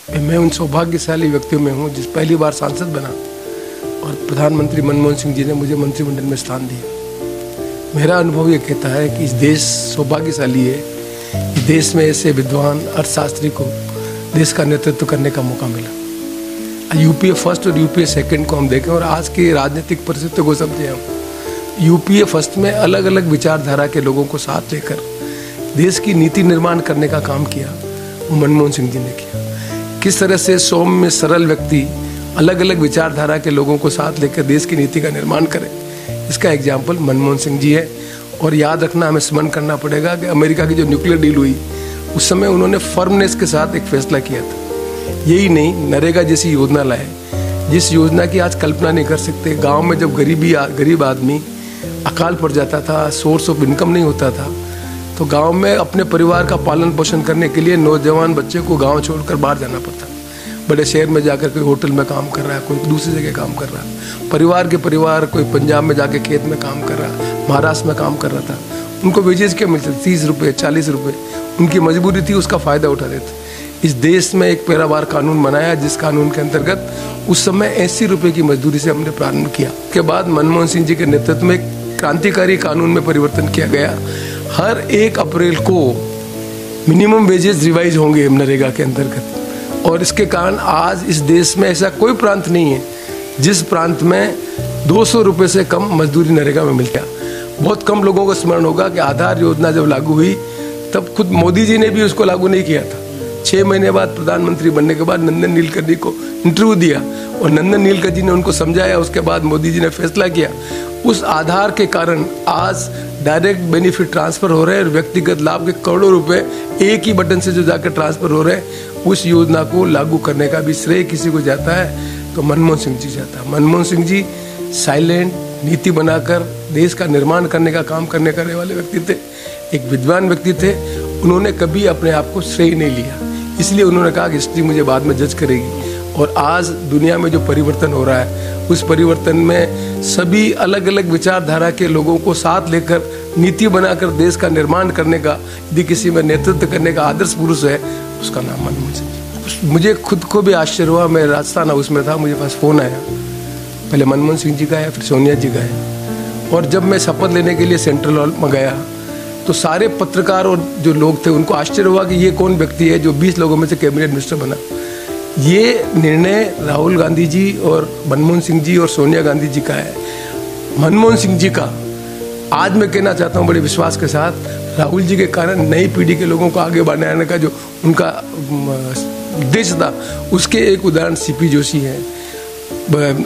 मैं उन सौभाग्यशाली व्यक्तियों में हूँ जिस पहली बार सांसद बना और प्रधानमंत्री मनमोहन सिंह जी ने मुझे मंत्रिमंडल में स्थान दिया। मेरा अनुभव ये कहता है कि इस देश सौभाग्यशाली है कि देश में ऐसे विद्वान अर्थशास्त्री को देश का नेतृत्व करने का मौका मिला। यूपीए फर्स्ट और यूपीए सेकंड को हम देखें और आज की राजनीतिक परिस्थितियों को समझें हम। यूपीए फर्स्ट में अलग अलग विचारधारा के लोगों को साथ लेकर देश की नीति निर्माण करने का काम किया, वो मनमोहन सिंह जी ने किया। किस तरह से सौम्य सरल व्यक्ति अलग अलग विचारधारा के लोगों को साथ लेकर देश की नीति का निर्माण करे, इसका एग्जाम्पल मनमोहन सिंह जी है। और याद रखना, हमें स्मरण करना पड़ेगा कि अमेरिका की जो न्यूक्लियर डील हुई उस समय उन्होंने फर्मनेस के साथ एक फैसला किया था। यही नहीं, नरेगा जैसी योजना लाए जिस योजना की आज कल्पना नहीं कर सकते। गाँव में जब गरीब आदमी अकाल पड़ जाता था, सोर्स ऑफ इनकम नहीं होता था, तो गांव में अपने परिवार का पालन पोषण करने के लिए नौजवान बच्चे को गांव छोड़कर बाहर जाना पड़ता। बड़े शहर में जाकर कोई होटल में काम कर रहा है, कोई दूसरी जगह काम कर रहा है, परिवार कोई पंजाब में जाके खेत में काम कर रहा है, महाराष्ट्र में काम कर रहा था। उनको वेजेस क्या मिलते थे? 30 रुपये 40 रुपये। उनकी मजबूरी थी, उसका फ़ायदा उठाते थे। इस देश में एक पैरावार कानून बनाया जिस कानून के अंतर्गत उस समय 80 रुपये की मजदूरी से हमने प्रारंभ किया। उसके बाद मनमोहन सिंह जी के नेतृत्व में क्रांतिकारी कानून में परिवर्तन किया गया। हर 1 अप्रैल को मिनिमम वेजेस रिवाइज होंगे नरेगा के अंतर्गत। और इसके कारण आज इस देश में ऐसा कोई प्रांत नहीं है जिस प्रांत में 200 रुपये से कम मजदूरी नरेगा में मिलता। बहुत कम लोगों को स्मरण होगा कि आधार योजना जब लागू हुई तब खुद मोदी जी ने भी उसको लागू नहीं किया था। 6 महीने बाद प्रधानमंत्री बनने के बाद नंदन नीलकंठी को इंटरव्यू दिया और नंदन नीलकंठी ने उनको समझाया। उसके बाद मोदी जी ने फैसला किया। उस आधार के कारण आज डायरेक्ट बेनिफिट ट्रांसफर हो रहे हैं और व्यक्तिगत लाभ के करोड़ों रुपए एक ही बटन से जो जाकर ट्रांसफर हो रहे हैं, उस योजना को लागू करने का भी श्रेय किसी को जाता है तो मनमोहन सिंह जी जाता है। मनमोहन सिंह जी साइलेंट नीति बनाकर देश का निर्माण करने का काम करने वाले व्यक्ति थे, एक विद्वान व्यक्ति थे। उन्होंने कभी अपने आप को श्रेय नहीं लिया, इसलिए उन्होंने कहा कि हिस्ट्री मुझे बाद में जज करेगी। और आज दुनिया में जो परिवर्तन हो रहा है उस परिवर्तन में सभी अलग अलग विचारधारा के लोगों को साथ लेकर नीति बनाकर देश का निर्माण करने का यदि किसी में नेतृत्व करने का आदर्श पुरुष है उसका नाम मनमोहन सिंह। मुझे खुद को भी आश्चर्य हुआ। मैं राजस्थान हाउस में था, मुझे पास फ़ोन आया, पहले मनमोहन सिंह जी का आया, फिर सोनिया जी का आया। और जब मैं शपथ लेने के लिए सेंट्रल हॉल में गया तो सारे पत्रकार और जो लोग थे उनको आश्चर्य हुआ कि ये कौन व्यक्ति है जो 20 लोगों में से कैबिनेट मिनिस्टर बना। ये निर्णय राहुल गांधी जी और मनमोहन सिंह जी और सोनिया गांधी जी का है। मनमोहन सिंह जी का आज मैं कहना चाहता हूँ बड़े विश्वास के साथ, राहुल जी के कारण नई पीढ़ी के लोगों को आगे बढ़ाने का जो उनका उद्देश्य था उसके एक उदाहरण सीपी जोशी है,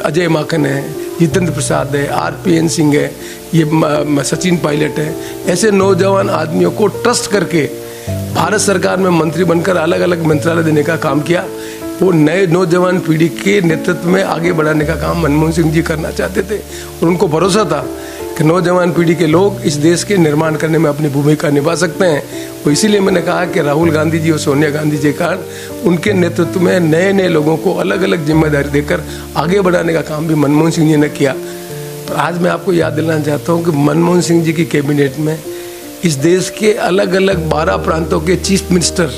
अजय माकन है, जितेंद्र प्रसाद है, RPN सिंह है, ये सचिन पायलट है। ऐसे नौजवान आदमियों को ट्रस्ट करके भारत सरकार में मंत्री बनकर अलग अलग मंत्रालय देने का काम किया। वो नए नौजवान पीढ़ी के नेतृत्व में आगे बढ़ाने का काम मनमोहन सिंह जी करना चाहते थे और उनको भरोसा था कि नौजवान पीढ़ी के लोग इस देश के निर्माण करने में अपनी भूमिका निभा सकते हैं। तो इसीलिए मैंने कहा कि राहुल गांधी जी और सोनिया गांधी जी के कारण उनके नेतृत्व में नए लोगों को अलग अलग जिम्मेदारी देकर आगे बढ़ाने का काम भी मनमोहन सिंह जी ने किया। तो आज मैं आपको याद दिलाना चाहता हूँ कि मनमोहन सिंह जी की कैबिनेट में इस देश के अलग अलग 12 प्रांतों के चीफ मिनिस्टर,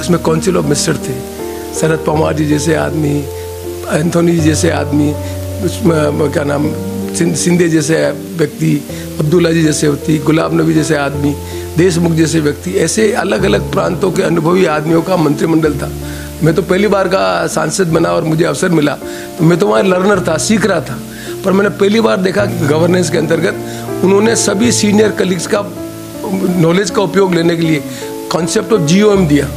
उसमें काउंसिल ऑफ मिनिस्टर थे, शरद पवार जी जैसे आदमी, एंथोनी जी जैसे आदमी, उसमें क्या नाम सिंधे जैसे व्यक्ति, अब्दुल्ला जी जैसे व्यक्ति, गुलाब नबी जैसे आदमी, देशमुख जैसे व्यक्ति, ऐसे अलग अलग प्रांतों के अनुभवी आदमियों का मंत्रिमंडल था। मैं तो पहली बार का सांसद बना और मुझे अवसर मिला तो मैं तो वहाँ लर्नर था, सीख रहा था। पर मैंने पहली बार देखा कि गवर्नेंस के अंतर्गत उन्होंने सभी सीनियर कलीग्स का नॉलेज का उपयोग लेने के लिए कॉन्सेप्ट ऑफ GOM दिया।